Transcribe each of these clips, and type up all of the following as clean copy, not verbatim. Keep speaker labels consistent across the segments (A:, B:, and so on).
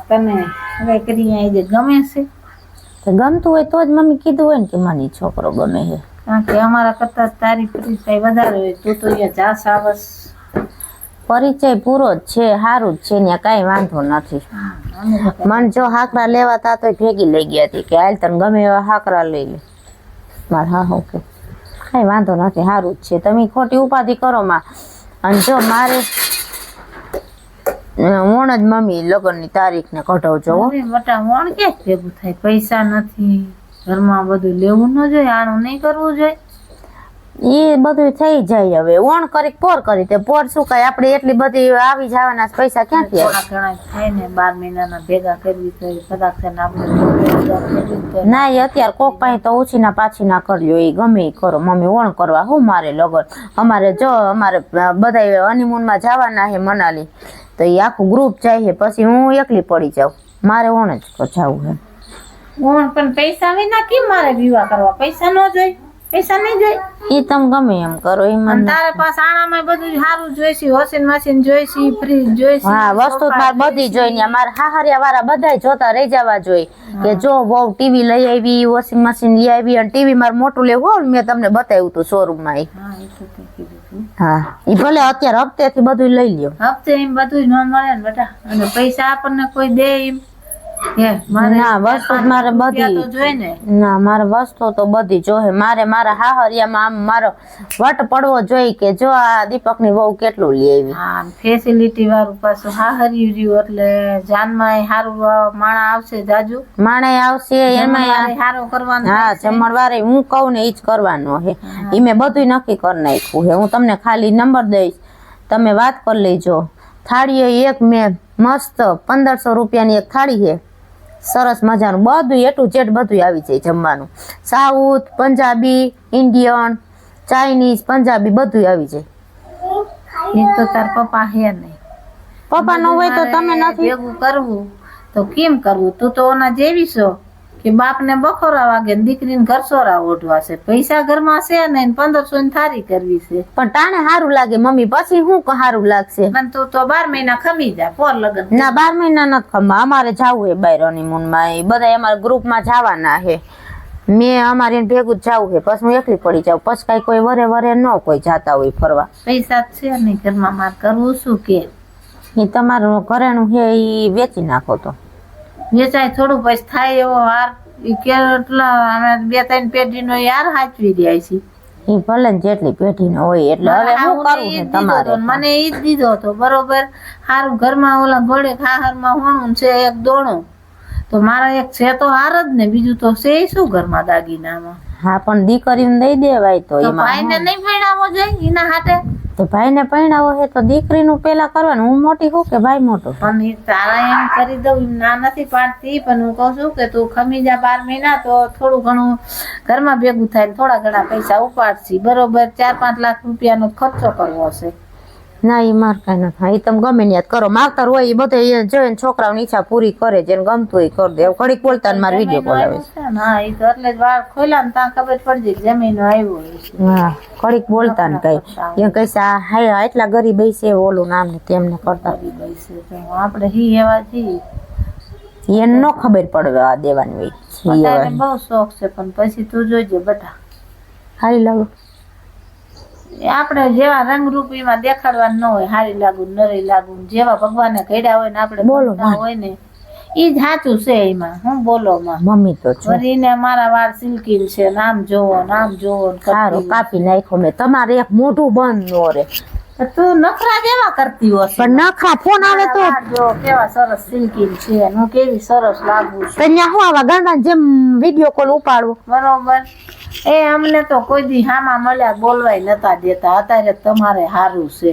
A: તને હવે કરી આવી ગમે છે
B: તો ગમતું હોય તો જ મમ્મી કીધું હોય ને કે મને છોકરો ગમે છે.
A: કારણ કે અમારા કરતા તારી પરિચય વધારે હોય. તું તો અહીંયા જાસ આવસ.
B: પરિચય પૂરો જ છે, સારું જ છે, ત્યાં કાંઈ વાંધો નથી. મને જો હાકરા લેવા તા તો ભેગી લઈ ગયા હતી કે હાલ તને ગમે એવા હાકરા લઈ લે. મારે હા ઓકે કાંઈ વાંધો નથી, સારું જ છે. તમે ખોટી ઉપાધિ કરો માં. અને જો મારે ઓણ જ મમ્મી લગ્નની તારીખ ને કઢાવજો.
A: બટા ઓણ કે ભેગું થાય, પૈસા નથી ઘરમાં, બધું લેવું ન જોઈએ, આનું નહીં કરવું જોઈએ.
B: એ બધું થઈ જાય. હવે ઓણ કરી પોર કરી તે પોર શું કઈ આપણે એટલી બધી આવી જવાના પૈસા ક્યાંથી આવે?
A: ઘણા થાય ને 12 મહિનાના ભેગા કરવી તો કદાચ આપણે
B: ના એ અત્યારે કોક પાસે તો ઓછી ના પાછી ના કરજો, એ ગમે એ કરો. મમ્મી ઓણ કરવા હું મારે લગન અમારે જો અમારે બધા હનીમૂન માં જવાના છે મનાલી, તો એ આખું ગ્રુપ જાય છે, પછી હું એકલી પડી જાઉં. મારે ઓણ જ જવું છે.
A: ઓણ પણ પૈસા વિના કેમ મારે વિવાહ કરવા? પૈસા ન જોઈએ, પૈસા નહીં જોઈએ.
B: એ તમે ગમે એમ કરો. એ મને
A: તારે પાસે આણામાં બધું સારું જોઈશે, વોશિંગ મશીન જોઈશે, ફ્રીજ જોઈશે.
B: હા વસ્તુ મારે બધી જોઈને મારે હાહરિયા વાળા બધા જોતા રહી જવા જોઈએ કે જો બહુ ટીવી લઈ આવી, વોશિંગ મશીન લઈ આવી, અને ટીવી મારે મોટું લેવું હોય મેં તમને બતાવ્યું હતું શોરૂમ માં. હા એ ભલે અત્યારે હપ્તે થી બધું લઈ લ્યો.
A: હપ્તે એમ બધું ન મળે ને બેટા, અને પૈસા આપણને કોઈ દે એમ
B: ના વસ્તુ મારે બધી
A: જોઈને.
B: ના મારે વસ્તુ તો બધી જોહે. મારે મારા હાહરિયામાં આમ મારો વટ પડવો જોઈએ કે જો આ દીપક ની બહુ કેટલું લઈ આવી.
A: હા ફેસિલિટી વાળું પાછું હાહરિયું રહ્યું એટલે જાનમાં સારું માણા આવશે, જાજુ
B: માણે આવશે, એમાં
A: સારું કરવાનું.
B: હા જમણવારે હું કહું ને એ જ કરવાનું હે. એ મેં બધું નક્કી કરી નાખ્યું હે. હું તમને ખાલી નંબર દઈશ, તમે વાત કરી લેજો. થાળી એક મેં મસ્ત 1500 રૂપિયાની એક થાળી છે, સરસ મજાનું બધું A to Z બધું આવી જાય જમવાનું. South, Punjabi, Indian, Chinese, Punjabi બધું આવી જાય.
A: એ તો તાર પપ્પા હે નહીં.
B: પપ્પા નો હોય તો તમે નથી
A: ભેગું કરવું તો કેમ કરવું? તું તો ઓના જેવી છો કે બાપ ને બખોરા વાગે દીકરીને ઘરસોરા ઓઢવા છે. પૈસા ઘરમાં છે ને 1500 ની થારી કરવી છે.
B: પણ તાણે સારું લાગે મમ્મી, પછી શું સારું લાગશે?
A: પણ તું તો 12 મહિના ખમી જા પોર લગન.
B: ના 12 મહિના નથી ખમવા. અમારે જવું હે બહાર હનીમૂન માં, બધા અમારા ગ્રુપ માં જવાના હે. મેં અમારે ભેગું જ જવું છે, પછી હું એકલી પડી જાઉં. પછી કઈ કોઈ વરે વરે ન કોઈ જાતા હોય ફરવા.
A: પૈસા છે નહીં ઘરમાં, મારે કરવું શું કે?
B: એ તમારું ઘરેણું છે એ વેચી નાખો તો
A: વેચાય થોડું પછી થાય એવો વાર. કેટલા અમે 2-3 પેઢીનો યાર હાચવી રહ્યા છીએ.
B: એ ભલે ને જેટલી પેઢી નો હોય એટલે હવે શું કરવું છે તમારે?
A: મને ઈ જ દીધો હતો બરોબર. હારું ઘરમાં ઓલા ઘોડે ખાહરમાં હોણું છે એક દોણું, તો મારા એક છે તો હાર જ ને, બીજું તો છે શું ઘરમાં દાગીનામાં.
B: હા પણ દીકરીને દઈ દેવાય તો એમાં
A: ભાઈને નહીં પરણાવો જોઈએ એના હાટે.
B: તો ભાઈને પરણાવો છે તો દીકરીનું પેલા કરવાનું. હું મોટી હોઉં કે ભાઈ મોટો?
A: પણ એ તારા એમ કરી દઉં એમ ના નથી પાડતી, પણ હું કહું છું કે તું ખમી જા 12 મહિના તો થોડું ઘણું ઘરમાં ભેગું થાય ને થોડા ઘણા પૈસા ઉપાડશી બરોબર. 4-5 લાખ રૂપિયાનો ખર્ચો કરવો છે.
B: ના એ માર કઈ ન થાય. એ તમે ગમે ને યાદ કરો. માવતર હોય એ બધે જોઈને છોકરાઓની ઈચ્છા પૂરી કરે, જેને ગમતું હોય કરી દે. ઘડીક બોલતા મારે વિડીયો કોલ આવે છે.
A: હા એ તો એટલે જ વાળ ખોલ્યા ને ત્યાં ખબર પડી જાય જમીન આવ્યો.
B: હા ઘડીક બોલતા ને કઈ એમ કઈ હા એટલા ગરીબ છે ઓલું નામ ને તેમને કરતા.
A: આપણે હી એવા છીએ
B: એને ન ખબર પડે આ દેવાની હોય.
A: બહુ શોખ છે પણ પછી તું જોઈજે બેટા.
B: સારી લાગુ
A: આપણે જેવા રંગરૂપીમાં દેખાડવાનું ન હોય, હારી લાગુ નરી લાગુ, જેવા ભગવાને ઘડ્યા હોય ને આપણે બોલો હોય ને ઈ જ સાચું છે. એમાં હું બોલો માં
B: મમ્મી તો
A: વરીને મારા વાળ સિલ્કી છે, નામ જોવો નામ જોવો.
B: સારું કાપી નાખ્યો મેં. તમારે એક મોઢું બંધ નો રે.
A: તું નખરા જેવા કરતી હોય
B: પણ નખરા ફોન આવે તો
A: જો કેવા સરસ સિલ્કી છે, હું કેવી સરસ લાગુ છું.
B: ત્યાં હું આવા ગાંડા જેમ વિડીયો કોલ ઉપાડવો
A: બરોબર. એ અમને તો કોઈ દી હામાં મળ્યા બોલવાય નતા દેતા. અત્યારે તમારે સારું છે.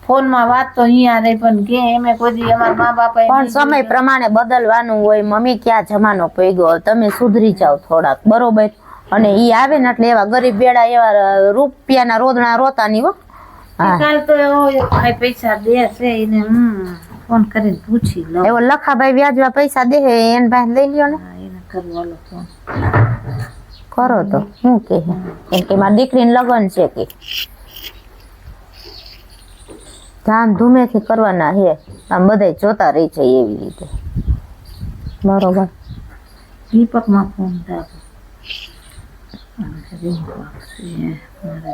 A: ફોનમાં વાત તો અહીંયા રહી પણ કે એમે કોઈ દી અમારા મા બાપા
B: પણ સમય પ્રમાણે બદલવાનું હોય. મમ્મી ક્યાં જમાનો પૈગો, તમે સુધરી જાવ થોડાક બરોબર. અને ઈ આવે ને એટલે એવા ગરીબ બેડા એવા રૂપિયાના રોદણા રોતા ની હો.
A: કાલ તો એવો ભાઈ પૈસા દે છે એને ફોન કરીને પૂછી લઉં.
B: એવો લખાભાઈ વ્યાજવા પૈસા દે એને ભાઈ લઈ લ્યો ને.
A: એને કરવાનો ફોન
B: કરો તો શું કે એમ કે મારી દીકરીને લગ્ન છે કે ધામ ધૂમેથી કરવાના હે. આમ બધા જોતા રહી જાય એવી રીતે. બરોબર.
A: દીપકમાં ફોન થાય મારે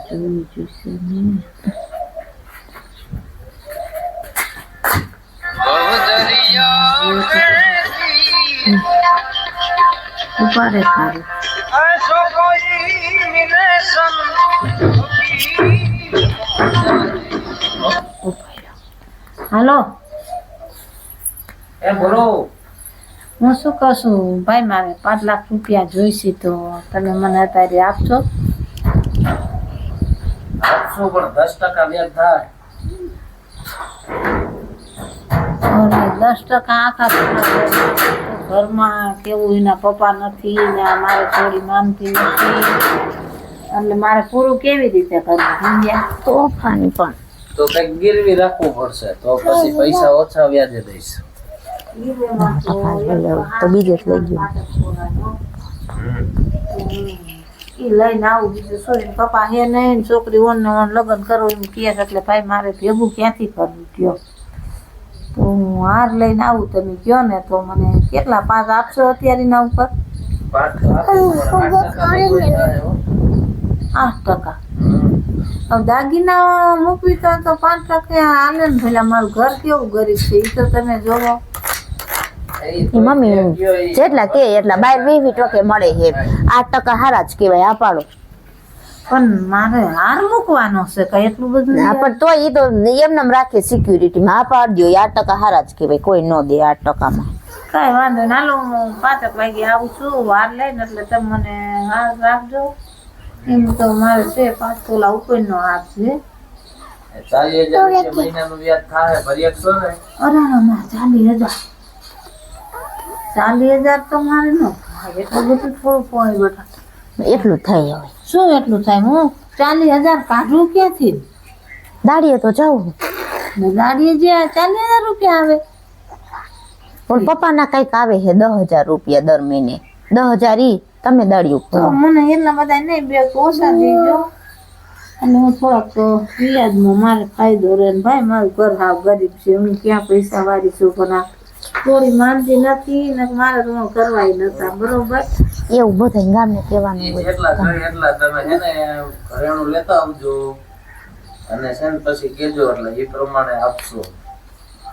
A: જોવું જોઈશે ને ઉપાડે સારું હાલો
C: બોલો.
A: હું શું કહું છું ભાઈ મારે 5 લાખ રૂપિયા જોઈશે તો તમે મને અત્યારે આપશો?
C: આપશો પણ 10% વ્યાજ થાય.
A: અને 10% આખા ઘરમાં કેવું એના પપ્પા નથી ને મારે થોડી માનતી નથી એટલે મારે પૂરું કેવી રીતે કરવું સમજ્યા?
B: તોફાની પણ
C: તો કઈક ગીરવી રાખવું પડશે તો પછી પૈસા ઓછા વ્યાજે દઈશ.
B: તો બીજે જ લઈ ગયો.
A: ઈ લઈને આવું બીજું શું પપ્પા હે નહીં છોકરી ઓન ને ઓન લગ્ન કરો એમ કહે એટલે ભાઈ મારે ભેગું ક્યાંથી કરવું કયો તો હું હાર લઈને આવું તમે કયો ને તો મને કેટલા 5 આપશો અત્યારે ના ઉપર? 8%. હવે દાગીના મૂકવી તો 5% હાલે ને પેલા મારું ઘર કેવું ગરીબ છે એ તો તમે જોવો.
B: એ મમ્મી જેટલા કે એટલા 22-20% મળે છે. 8% હારા જ કહેવાય. આપાડો
A: પણ મારે હાર મૂકવાનો છે કઈ એટલું બધું
B: પણ તો એ તો એમનેમ રાખે સિક્યુરિટીમાં. આપાડ દો. 8% હારા જ કહેવાય. કોઈ ન દે 8%માં.
A: કઈ વાંધો ના લો હું 5 વાગે આવું છું વાર લઈને એટલે તમે મને હાર રાખજો. એમ તો મારે છે 5 તોલા ઉપરનો હાર છે.
C: 40,000 રૂપિયા મહિનાનું વ્યાજ થાય ભરી શકશો ને?
A: અરે ના 40,000 તો મારે ન થાય એટલું બધું થોડું પોય બેટા.
B: એટલું થાય હવે.
A: શું એટલું થાય? હું 40,000 કાઢું ક્યાંથી?
B: દાડીએ તો જાવું.
A: ને ગાડીએ જે 40,000 રૂપિયા આવે
B: પણ પપ્પાના કઈક આવે છે 10,000 રૂપિયા દર મહિને. 10,000 ઈ તમે દાડિયું
A: તો
B: કરો.
A: મને એટલા બધા નહીં બે ઓછા દેજો અને હું થોડાક વ્યાજમાં મારે ફાયદો રહે ને ભાઈ મારું ઘર હાવ ગરીબ છે હું ક્યાં પૈસા વાળી છું પણ આ થોડી માનતી નથી ને મારે તો કરવાય નતા બરોબર.
B: એવું બધા ગામને કહેવાનું હોય.
C: જેટલા જોઈએ એટલા તમે છે ને ઘરેણું લેતા આવજો અને છે ને પછી કેજો એટલે એ પ્રમાણે આપશો.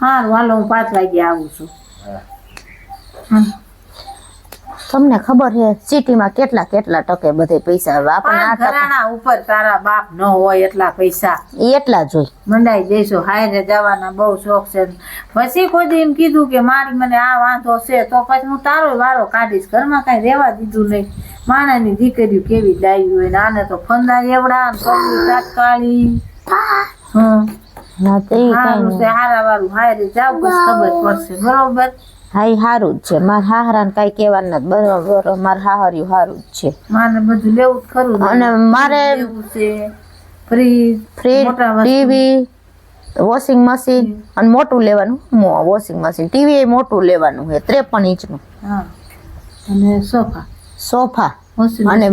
A: હારું હાલો હું 5 વાગે આવું છું.
C: હા.
B: તમને ખબર છે સિટીમાં કેટલા ટકે બધે પૈસા આવે. આપણે 8%
A: ઘરાણા ઉપર તારા બાપ ન હોય એટલા પૈસા
B: ઈ એટલા જ હોય.
A: મંડાઈ જઈશું હાયરે જવાના બહુ શોખ છે પછી કોઈ દી એમ કીધું કે મારી મને આ વાંધો છે તો પછી હું તારો વારો કાઢીશ. ઘરમાં કઈ રહેવા દીધું નહીં. માણાની દીકરીઓ કેવી લાવી હોય ને આને તો ફંદા એવડા ને પગલી તાત્કાળી.
B: ના તો ઈ કઈ
A: હારું છે
B: નહીં.
A: હારા વાળું હાયરે જાવ બસ ખબર પડશે બરોબર.
B: હા ઈ હારું જ છે. મારા હાહરાને કઈ કહેવાનું નથી. બરોબર મારા હાહર્યું હારું જ છે.
A: મારે બધું લેવું જ ખરું ને.
B: અને મારે
A: લેવું છે ફ્રીજ
B: ફ્રીજ,
A: મોટા વસ્તુ.
B: ટીવી, વોશિંગ મશીન અને મોટું લેવાનું. વોશિંગ મશીન ટીવી એ મોટું લેવાનું છે 53 ઇંચનું.
A: હા અને
B: સોફા
A: washing
B: અને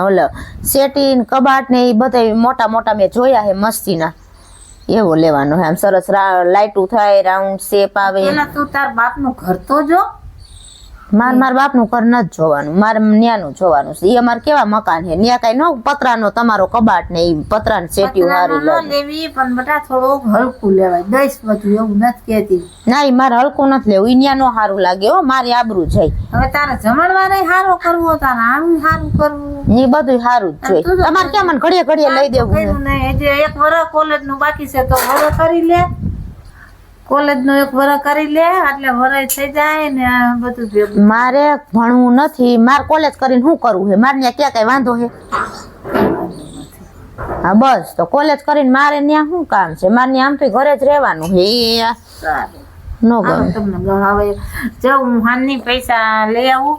B: ઓલો સેટી ને કબાટ ને એ બધા મોટા મોટા મેં જોયા છે મસ્તીના. એવો લેવાનો છે. આમ સરસ લાઈટું થાય રાઉન્ડ શેપ આવે.
A: પેલા તું તાર બાપનું ઘર તો જો.
B: મારા બાપનું ઘર નથી જોવાનું. મારે ન્યાનું જોવાનું છે. એ અમારે કેવા મકાન છે ન્યા કઈ નો પતરાનો તમારો કબાટ ને ઈ પતરાની સેટી હારી
A: પતરાનું ન
B: લાગે.
A: લેવી પણ બેટા થોડુંક હલકું લેવાય દઈશ બધું એવું નથી કહેતી.
B: ના ઈ મારે હલકું નથી લેવું. ઈ ન્યા નો સારું લાગે હો. મારી આબરૂ જાય.
A: હવે તારે જમણવારે હારો કરવો તારે આનું સારું કરવું.
B: ઈ બધું સારું જ જોઈએ.
A: તું તો
B: તમારે કેમ ઘડીએ ઘડીએ લઈ દેવું છે?
A: કર્યું નહીં હજી 1 વર્ષ કોલેજ નું બાકી છે તો વર્ષ કરી લે. કોલેજ નું 1 વર્ષ કરી લે એટલે વર્ષ થઈ જાય ને આ બધું ભેગું.
B: મારે ભણવું નથી. મારે કોલેજ કરીને શું કરવું છે? મારે ત્યાં ક્યાં કઈ વાંધો છે? હા બસ તો કોલેજ કરીને મારે ત્યાં શું કામ છે? મારે ત્યાં આમ તો ઘરે જ રહેવાનું છે. એ
A: સારું
B: નો
A: હાલો
B: ગમે.
A: તમને હવે જાઉં હું હાલની પૈસા લઈ આવું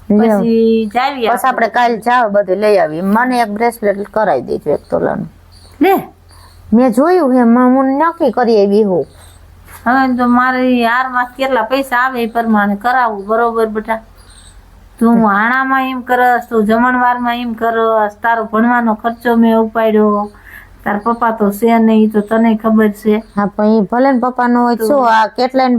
B: લ્યો.
A: પછી જાવી
B: બસ આપણે કાલે જાવ બધું લઈ આવી. મને એક બ્રેસલેટ કરાવી દેજો 1 તોલાનું.
A: લે
B: મેં જોયું છે હું નક્કી કરી આવી હું.
A: હવે તો મારે હારમાં કેટલા પૈસા આવે એ પ્રમાણે કરાવવું બરોબર બેટા. તું હાણામાં એમ કરસ તું જમણવારમાં એમ કરસ તારો ભણવાનો ખર્ચો મેં ઉપાડ્યો તાર પપ્પા તો છે નહીં, ઈ તો તને ખબર છે.
B: હા પણ ઈ ભલે ને પપ્પા નો હોય તો શું, આ કેટલાય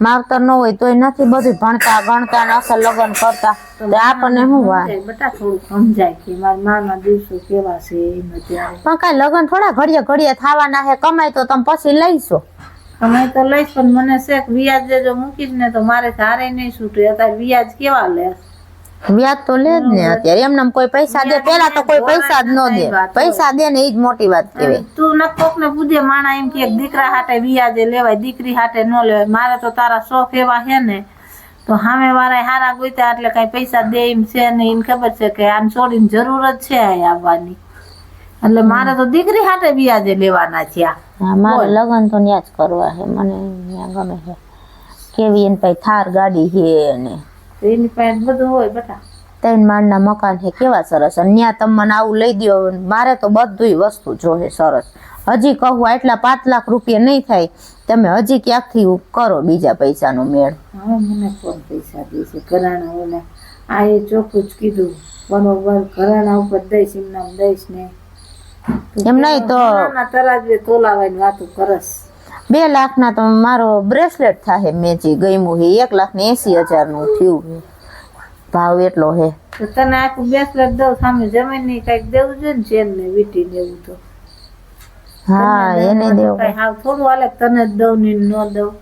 B: માવતર નો હોય તોય નથી બધું ભણતા ગણતા ને અસલ લગ્ન કરતા, તો આપણને શું વાત.
A: સમજાય બેટા, થોડું સમજાય કે મારા માના દિવસો કેવા છે એમ અત્યારે.
B: પણ કઈ લગ્ન થોડા ઘડીએ ઘડીએ થવાના હે, કમાય તો તમે પછી લઈશો.
A: તમે તો લઈશ, પણ મને શેક વ્યાજ જો મૂકીશ ને તો મારે હારે નહીં છૂટે. અત્યારે વ્યાજ કેવા લે?
B: વ્યાજ તો લે જ ને અત્યારે, એમને કોઈ પૈસા દે, પેલા તો કોઈ પૈસા જ ન દે, પૈસા દે ને ઈ જ મોટી વાત કહેવાય.
A: તું ન કોક ને પૂછે, માણા એમ કે દીકરા હાટે વ્યાજે લેવાય, દીકરી હાટે ન લેવાય. મારે તો તારા શોખ એવા હે ને, તો સામે વાળા હારા ગોત્યા એટલે કઈ પૈસા દે એમ છે ને. એને ખબર છે કે આમ છોડીને જરૂર જ છે અહીં આવવાની, એટલે મારે તો દીકરી હાટે વ્યાજે લેવાના છે.
B: હા, મારે લગ્ન તો ન્યા જ કરવા છે, મને ન્યા ગમે છે. કેવી એને પછી થાર ગાડી છે ને
A: એની પાસે બધું હોય બેટા.
B: 3 માળના મકાન છે, કેવા સરસ. અને ન્યા તમે મને આવું લઈ દો, મારે તો બધુંય વસ્તુ જોશે સરસ. હજી કહું એટલા 5 લાખ રૂપિયા નહીં થાય, તમે હજી ક્યાંકથી કરો બીજા પૈસાનો મેળ.
A: હવે મને કોણ પૈસા દેશે? ઘરાણા ઓલા આ એ ચોખ્ખું જ કીધું, બરોબર ઘરાણા ઉપર દઈશ, એમ નામ દઈશ ને.
B: એમ નહીં તો
A: તરાજવે તોલાવાની વાતો કરસ.
B: 2 લાખના તો મારો બ્રેસલેટ થાય, મેં જે ગમ્યું છે 1,80,000 નું થયું છે, ભાવ એટલો છે.
A: તો તને આખું બ્રેસલેટ દઉં, સામે જમીન ની કઈક દેવું જોઈએ ને, ચેન ને વીટી દેવું તો.
B: હા, એને દેવું.
A: કઈ હાવ થોડું હાલે તને જ દઉં ને ન દઉં,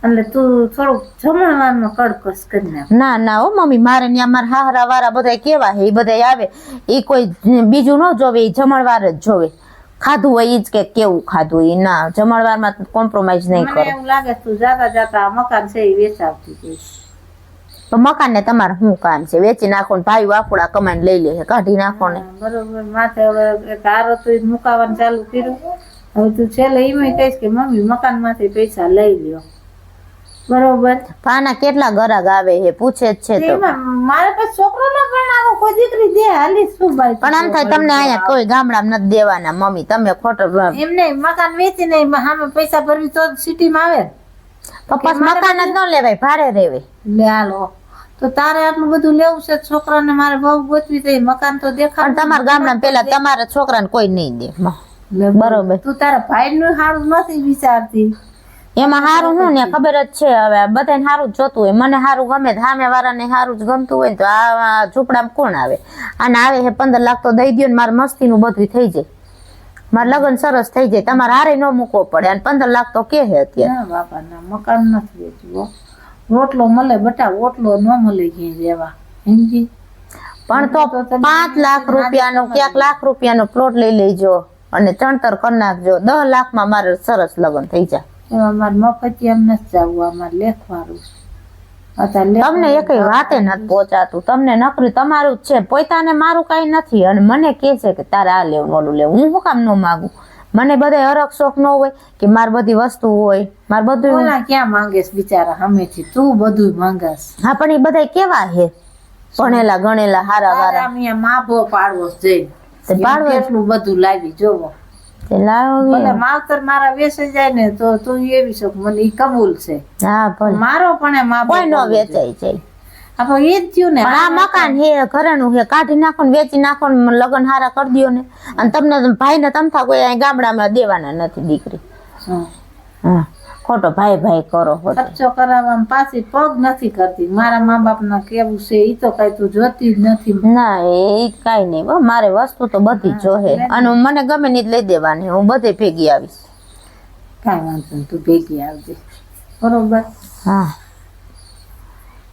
A: એટલે તું થોડુંક જમણવારમાં કડકસ કરી નાખ.
B: ના ના હો મમ્મી, મારે ત્યાં મારા હાહરા વાળા બધા કેવા છે, એ બધા આવે, એ કોઈ બીજું ન જોવે, એ જમણવાર જ જોવે. ખાધું હોય ઈ જ કે કેવું ખાધું, એ ના જમણવારમાં કોમ્પ્રોમાઇઝ નહીં
A: મને
B: કરો.
A: એવું લાગે તું જાતા જાતા આ મકાન છે એ વેચાવતી જઈશ.
B: તો મકાન ને તમારે શું કામ છે? વેચી નાખો ને ભાઈ વાપુડા કમાઈને લઈ લે, કાઢી નાખો ને.
A: બરોબર, માથે હવે એક હારો તું મુકાવાનું ચાલુ કર્યું. હવે તું છેલ્લે એમ કહીશ કે મમ્મી મકાન માંથી પૈસા લઈ લ્યો, બરોબર.
B: આના કેટલા ગરાગ આવે છે, પૂછે જ છે. તો
A: એમાં મારે પછી છોકરો ના પરણાવો, કોઈ દીકરી દે હાલી શું ભાઈ?
B: પણ આમ થાય તમને અહીંયા કોઈ ગામડામાં નથી દેવાના મમ્મી, તમે ખોટો.
A: એમ નહીં, મકાન વેચી નહીં સામે પૈસા ભરવી તો સિટીમાં આવે.
B: પપ્પા મકાન જ ન લેવાય, ભાડે રહેવે.
A: લે હાલો, તો તારે આટલું બધું લેવું છે છોકરાને, મારે બહુ ગોતવી થઈ, મકાન તો દેખાડ.
B: પણ તમારા ગામડામાં પેલા તમારા છોકરાને કોઈ નહીં દે. બરોબર,
A: તું તારા ભાઈ નું સારું નથી વિચારતી.
B: એમાં સારું શું ને ખબર જ છે. હવે બધાને સારું જ જોતું હોય, મને સારું ગમે, સામે વાળાને સારું જ ગમતું હોય ને તો આ ઝૂંપડામાં કોણ આવે? આને આવે છે 15 લાખ તો દઈ દો ને મારે મસ્તીનું બધું થઈ જાય, મારે લગ્ન સરસ થઈ જાય, તમારે હારે ન મૂકવો પડે. અને 15 લાખ તો કે છે અત્યારે.
A: ના બાપા ના, મકાન નથી વેચવું. રોટલો મળે બટા, ઓટલો ન મળે ક્યાંય રહેવા, સમજી.
B: પણ તો 5 લાખ રૂપિયાનો ક્યાંક લાખ રૂપિયાનો પ્લોટ લઈ લેજો અને ચણતર કરી નાખજો, 10 લાખમાં મારે સરસ લગ્ન થઈ જાય.
A: એમાં મારે મફતી એમ નથી જવું, અમારે લેખવાળું.
B: તમને એક વાતે નથી પહોંચાતું, તમને નકરી તમારું જ છે, પોતાને મારું કઈ નથી. અને મને કે છે કે તારે આ લેવું ઓલું લેવું, હું શું કામ ન માગું? મને બધા હરખ શોખ ન હોય કે મારે બધી વસ્તુ હોય, મારે બધું.
A: ક્યાં માંગેશ બિચારા હમેથી, તું બધું માંગસ.
B: હા પણ એ બધા કેવા છે, ભણેલા ગણેલા હારા વારા.
A: માભો પાડવો જઈ પાડવો, એટલું બધું લાવી જોવો. ભલે માવતર મારા વેચાઈ જાય ને તો તું એવી શોખ, મને ઈ કબૂલ છે.
B: હા ભલે
A: મારો પણ
B: કોઈ નો વેચાઈ જાય.
A: આપણે એ જ થયું ને,
B: આ મકાન હે ઘરેનું હે, કાઢી નાખો ને વેચી નાખો ને લગ્ન હારા કરી દો ને. અને તમને ભાઈ ને તમથા કોઈ અહીં ગામડામાં દેવાના નથી દીકરી. હા, ખોટો ભાઈ ભાઈ કરો,
A: ખર્ચો કરાવવામાં પાછી પગ નથી કરતી. મારા મા બાપ ના કેવું છે ઈ તો કઈ તું જોતી જ નથી.
B: ના એ કઈ નહીં, મારે વસ્તુ તો બધી જ જોહે, અને મને ગમે ની જ લઈ દેવાની, હું બધે ભેગી આવીશ.
A: કઈ વાંધો નહીં, તું ભેગી આવજે, બરોબર.
B: હા,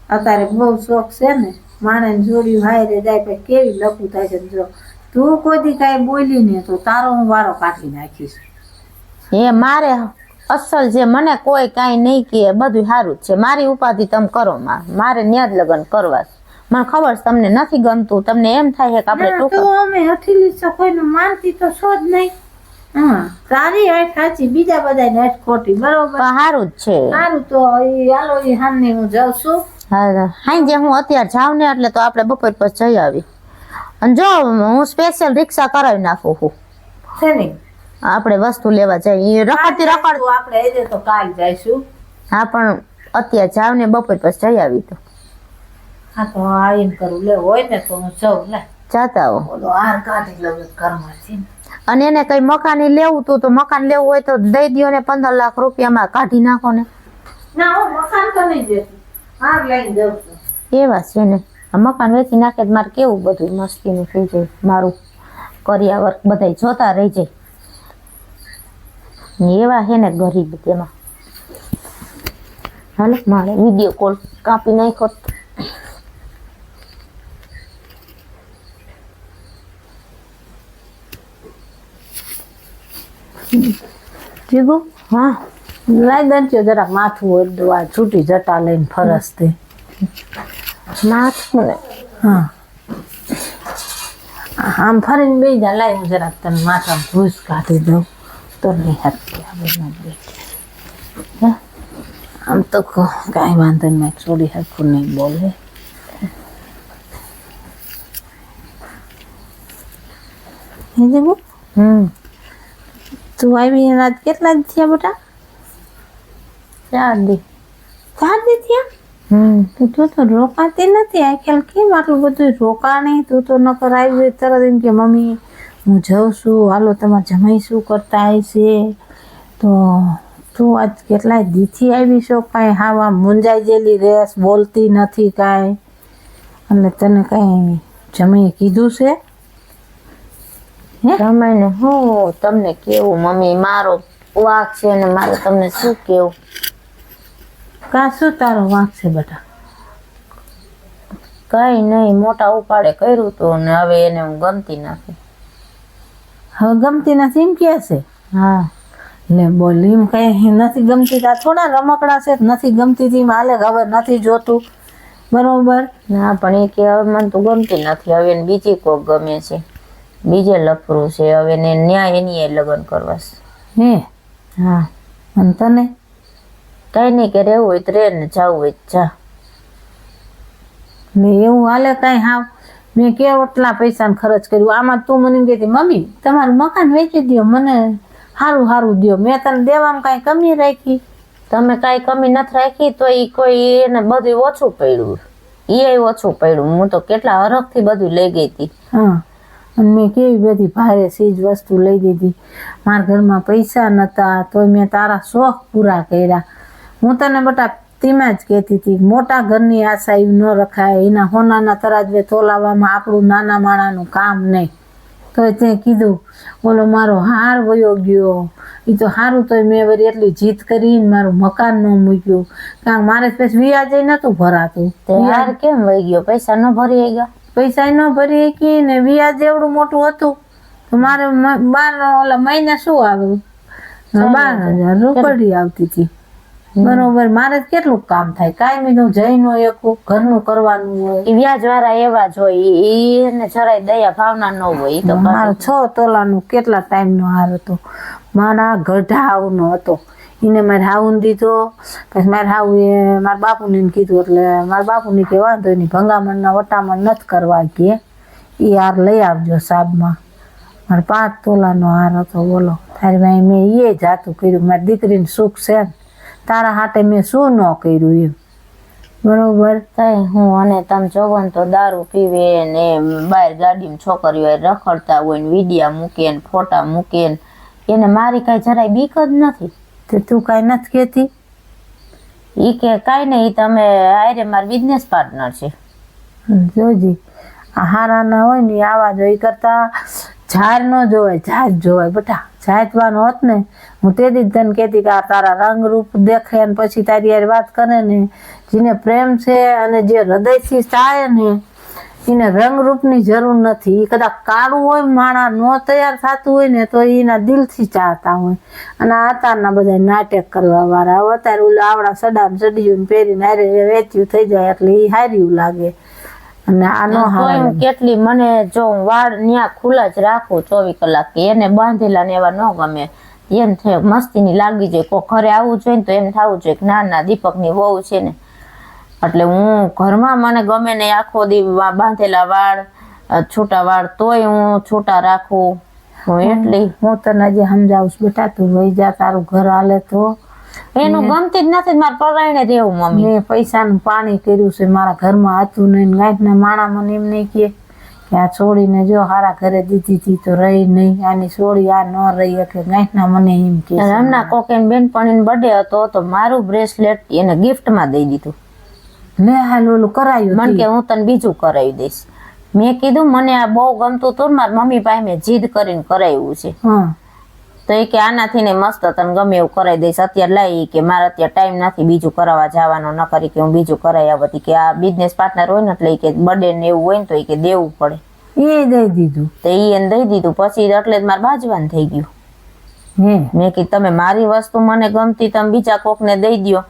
A: અત્યારે બહુ શોખ છે ને, માણે જોડ્યું હાયરે જાય પછી કેવી લખું થાય છે. જો તું કોઈ દી કઈ બોલી ને તો તારો હું વારો કાઢી નાખીશ.
B: એ મારે અસલ છે, મને કોઈ કાંઈ નહીં કે બધું સારું જ છે. મારી ઉપાધિ તમે કરો, મારે ન્યા જ લગ્ન કરવા. મને ખબર છે તમને નથી ગમતું, તમને એમ થાય કે આપણે
A: તો અમે હઠીલી છો, કોઈનું માનતી તો છો જ નહીં. હા, તારી હાથ સાચી, બીજા બધાની હાથ ખોટી, બરોબર.
B: સારું જ છે.
A: સારું તો હાલો ઈ હાને હું જાઉં છું.
B: હા જે હું અત્યારે જાઉં ને એટલે તો આપણે બપોર પછી જઈ આવી. અને જો હું સ્પેશિયલ રિક્ષા કરાવી નાખું છું.
A: છે ને
B: આપણે વસ્તુ લેવા જઈએ, રખડતી રખડ
A: આપણે આજે તો કાલ જઈશું.
B: હા પણ અત્યારે જાવ ને બપોર પછી જઈ આવી. તો
A: હા તો આવીને કરું, લે હોય ને તો હું જાઉં, લે
B: જાતા હો.
A: ઓલો હાર કાઢી લઉં ઘરમાંથી.
B: અને એને કઈ મકાન લેવું તું તો મકાન લેવું હોય તો દઈ દ્યો ને 15 લાખ રૂપિયામાં કાઢી નાખો ને.
A: ના હું મકાન તો નહીં દેતી, હાર લઈને જાઉં છું.
B: એવા છે ને આ મકાન વેચી નાખે તો મારે કેવું બધું મસ્તીનું થઈ જાય, મારું કર્યા વર્ક બધાય જોતા રહી જાય. ને એવા છે ને ગરીબ તેમાં. હાલો મારે વિડીયો કોલ કાપી નાખ્યો.
A: જીગુ
B: હા
A: લાઈ દંચ્યો જરાક માથું ઓરડું, આ છૂટી જટા લઈને ફરસ તે.
B: નાખું ને
A: હા આમ ફરીને બે જા, લાઈ હું જરાક તને માથામાં ભૂસ કાઢી દઉં તો નહીં હાથ. આમ તો કાંઈ વાંધો નહીં, મેં છોડી હરખું નહીં બોલે. હે જીગુ તું આવી એના કેટલા દી થયા બેટા?
B: 4 દી.
A: 4 દી થયા? તું તો રોકાતી નથી આ ખ્યાલ, કેમ આટલું બધું રોકાણી? તું તો નકર આવી તરત એમ કે મમ્મી હું જાઉં છું, હાલો તમારે જમાઈ શું કરતા હશે. તો તું આજ કેટલાય દીથી આવી છો, કાંઈ હાવા મુંજાઈ જેલી રેસ, બોલતી નથી કાંઈ, એટલે તને કાંઈ જમાઈએ કીધું છે?
B: તમે ને હું તમને કેવું મમ્મી, મારો વાંક છે ને મારે તમને શું કેવું.
A: કાં શું તારો વાંક છે બેટા?
B: કઈ નહીં, મોટા ઉપાડે કર્યું તું ને હવે એને હું ગમતી નથી.
A: હવે ગમતી નથી એમ કે છે?
B: હા
A: લે બોલ, એમ કઈ નથી ગમતી, તા થોડા રમકડા છે, નથી ગમતી તી માલે હવે નથી જોતું, બરોબર?
B: ના પણ એ કે હવે મને તો ગમતી નથી, હવે એને બીજી કોક ગમે છે, બીજે લફરું છે, હવે ને ન્યાય એની લગ્ન કરવા છે.
A: હે
B: હા
A: અને તને
B: કઈ નહીં કે રહેવું હોય તો રે ને જવું હોય તો જા.
A: ને એવું હાલે કાંઈ? હાવ મેં કેટલા પૈસાને ખર્ચ કર્યું આમાં. તું મને એમ કહેતી મમ્મી તમારું મકાન વેચી દો, મને સારું સારું દો. મેં તને દેવામાં કાંઈ કમી રાખી?
B: તમે કાંઈ કમી નથી રાખી તો એ કોઈ એને બધું ઓછું પડ્યું, એ ઓછું પડ્યું. હું તો કેટલા હરખથી બધું લઈ ગઈ હતી.
A: હા અને મેં કેવી બધી ભારે ચીજ વસ્તુ લઈ દીધી. મારા ઘરમાં પૈસા નહોતા તોય મેં તારા શોખ પૂરા કર્યા. હું તને બટા તેમાં જ કહેતી હતી, મોટા ઘરની આશા એવી ન રખાય, એના હોનાના તરાજવે તોલાવવામાં આપણું નાના માણાનું કામ નહીં. તો તે કીધું બોલો મારો હાર વયો ગયો, એ તો સારું તોય મેં વળી એટલી જીત કરીને મારું મકાન ન મૂક્યું, કારણ મારે પછી વ્યાજે નહોતું ભરાતું.
B: તે હાર કેમ વહી ગયો? પૈસા ન ભરી ગયા?
A: પૈસા ન ભરી શકી ને વ્યાજ એવડું મોટું હતું તો મારે 12 ઓલા મહિને શું આવ્યું? 12,000 રૂપિયા આવતી હતી, બરોબર? મારે કેટલું કામ થાય, કાંઈ મેં જઈ ન એકું, ઘરનું કરવાનું હોય.
B: એ વ્યાજ વાળા એવા જ હોય, એને જરાય દયા ભાવના ન હોય. ઈ તો
A: મારો 6 તોલાનું કેટલા ટાઈમનો હાર હતો, મારા ગઢા આવનો હતો, એને મારે હાવું દીધો. પછી મારે હાવું એ મારા બાપુને કીધું, એટલે મારા બાપુને કે વાંધો નહીં, ભંગામણના વટામણ નથી કરવા, કે એ હાર લઈ આવજો સાબમાં. મારે 5 તોલાનો હાર હતો, બોલો તારી ભાઈ મેં એ જાતું કર્યું. મારી દીકરીને સુખ છે ને, તારા હાટે મેં શું ન કર્યું એમ, બરોબર?
B: તઈ હું અને તમે જોવો ને તો દારૂ પીવે ને બહાર ગાડીમાં છોકરીઓ રખડતા હોય ને વિડિયા મૂકે ને ફોટા મૂકે ને, એને મારી કાંઈ જરાય બીક જ નથી.
A: તે તું કાંઈ નથી કહેતી?
B: ઈ કે કાંઈ નહીં, તમે આયરે મારા બિઝનેસ પાર્ટનર છે.
A: જોજી આ હારાના હોય ને આવા જોઈ કરતા ઝાડ ન જોવાય, જાત જોવાય બેટા. જાતવાનો હોત ને, હું તે દી તને કહેતી કે આ તારા રંગરૂપ દેખે ને પછી તારી યાર વાત કરે ને, જેને પ્રેમ છે અને જે હૃદયથી ચાહે ને એને રંગરૂપની જરૂર નથી. એ કદાચ કાળું હોય, માણા ન તૈયાર થતું હોય ને તો એના દિલથી ચાહતા હોય. અને અત્યારના બધા નાટક કરવા વાળા, અત્યારે ઓલા આવડા સડામ સડીયું પહેરીને હારે વેચ્યું થઈ જાય એટલે એ હાર્યું લાગે. અને આ નો હારું.
B: કેટલી મને જો વાળ ન્યા ખુલ્લા જ રાખું 24 કલાક, એને બાંધેલા ને એવા ન ગમે. એમ થાય મસ્તીની લાગી જાય, કોઈ ઘરે આવવું જોઈએ ને તો એમ થવું જોઈએ કે ના ના દીપકની વહુ છે ને, એટલે હું ઘરમાં મને ગમે ને આખો દી બાંધેલા વાળ છૂટા વાળ તોય હું છૂટા રાખું. એટલી
A: હું તને હજી સમજાવું છું બેટા, તું વહી જા, તારું ઘર હાલે તો.
B: એનું ગમતી જ નથી મારે પરાયણે રહેવું. મમ્મી
A: મેં પૈસાનું પાણી કર્યું છે, મારા ઘરમાં હતું નહીં. ગાંઠના માણા મને એમ નહીં કહે કે કે આ છોડીને જો હારા ઘરે દીધી હતી તો રહી નહીં, આની છોડી આ ન રહી શકે ગાંઠના મને એમ કે
B: અને હમણાં કોક એની બેનપણીનો બર્થડે હતો તો મારું બ્રેસલેટ એને ગિફ્ટમાં દઈ દીધું.
A: લે હાલ ઓલું કરાયું
B: મને કે હું તને બીજું કરાવી દઈશ. મેં કીધું મને આ બહુ ગમતું હતું, મારા મમ્મી પાસે મેં જીદ કરીને કરાવ્યું છે.
A: હા
B: તો એ કે આનાથી ને મસ્ત તને ગમે એવું કરાવી દઈશ, અત્યારે લાવી કે મારે અત્યારે ટાઈમ નથી બીજું કરાવવા જવાનો, ન કરી કે હું બીજું કરાવી આવતી કે આ બિઝનેસ પાર્ટનર હોય ને એટલે કે બર્થડે ને એવું હોય ને તો એ કે દેવું પડે.
A: એ દઈ દીધું.
B: તો એ એને દઈ દીધું. પછી એટલે જ મારે બાજવાન થઈ ગયું. મેં કીધું તમે મારી વસ્તુ મને ગમતી તમે બીજા કોકને દઈ દો.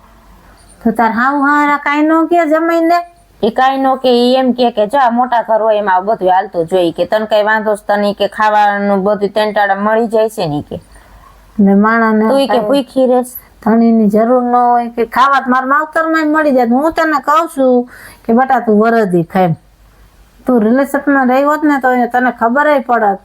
A: તો તાર હાવ હારા કાંઈ ન કે જમાઈને
B: એ કાંઈ નો કે ઈ એમ કે જો આ મોટા ઘર હોય એમાં બધું હાલતું જોઈએ કે તને કઈ વાંધો છે તને કે ખાવાનું બધું તેંટાડા મળી જાય છે ને કે
A: ને માણાને
B: તું કે ભૂખી રહેશ
A: ધણીની જરૂર ન હોય કે ખાવા મારા માવતરમાં મળી જાય. હું તને કહું છું કે બેટા તું વરદી ખાય, તું રિલેશનમાં રહી હોત ને તો તને ખબર પડત